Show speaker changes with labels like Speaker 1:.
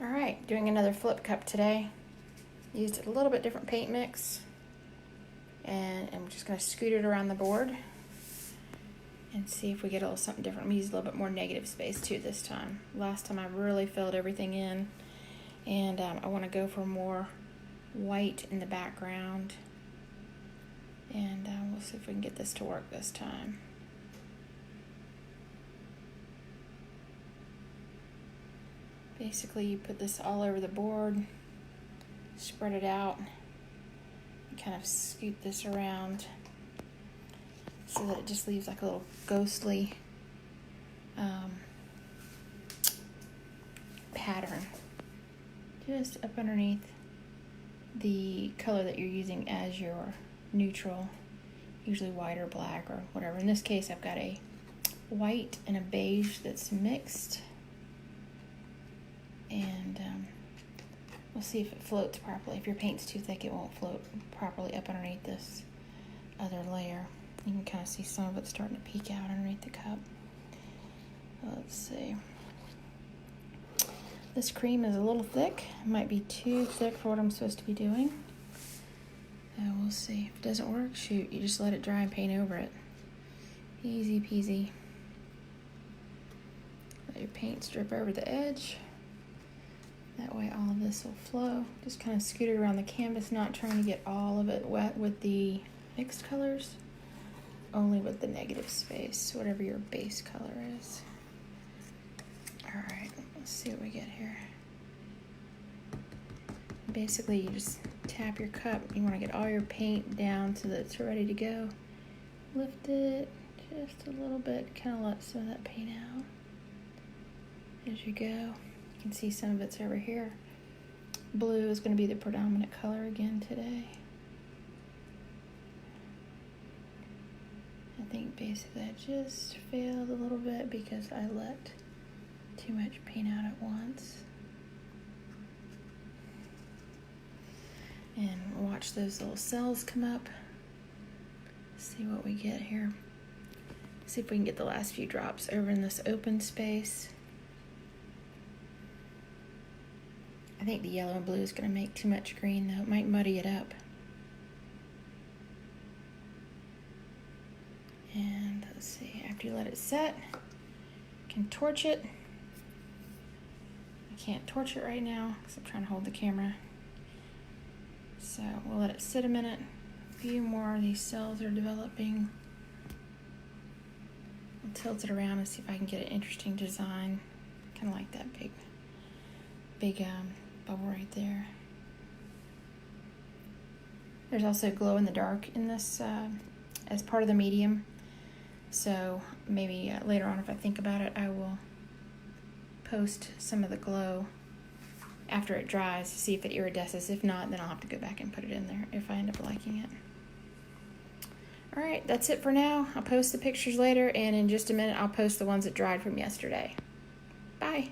Speaker 1: Alright, doing another flip cup today. Used a little bit different paint mix. And I'm just going to scoot it around the board and see if we get a little something different. I'm going to use a little bit more negative space too this time. Last time I really filled everything in. And I want to go for more white in the background. And we'll see if we can get this to work this time. Basically, you put this all over the board, spread it out, and kind of scoot this around so that it just leaves like a little ghostly pattern just up underneath the color that you're using as your neutral, usually white or black or whatever. In this case, I've got a white and a beige that's mixed. And we'll see if it floats properly. If your paint's too thick, it won't float properly up underneath this other layer. You can kind of see some of it starting to peek out underneath the cup. Let's see. This cream is a little thick. It might be too thick for what I'm supposed to be doing. We'll see. If it doesn't work, shoot, you just let it dry and paint over it. Easy peasy. Let your paint strip over the edge. That way all of this will flow. Just kind of scoot it around the canvas, not trying to get all of it wet with the mixed colors, only with the negative space, whatever your base color is. All right, let's see what we get here. Basically, you just tap your cup. You want to get all your paint down so that it's ready to go. Lift it just a little bit, kind of let some of that paint out as you go. You can see some of it's over here. Blue is going to be the predominant color again today. I think basically I just failed a little bit because I let too much paint out at once. And watch those little cells come up. See what we get here. See if we can get the last few drops over in this open space. I think the yellow and blue is going to make too much green, though. It might muddy it up. And let's see, after you let it set, you can torch it. I can't torch it right now because I'm trying to hold the camera. So we'll let it sit a minute. A few more of these cells are developing. I'll tilt it around and see if I can get an interesting design. Kind of like that big bubble right there. There's also glow in the dark in this as part of the medium. So maybe later on, if I think about it, I will post some of the glow after it dries to see if it iridesces. If not, then I'll have to go back and put it in there if I end up liking it. All right, that's it for now. I'll post the pictures later, and in just a minute, I'll post the ones that dried from yesterday. Bye.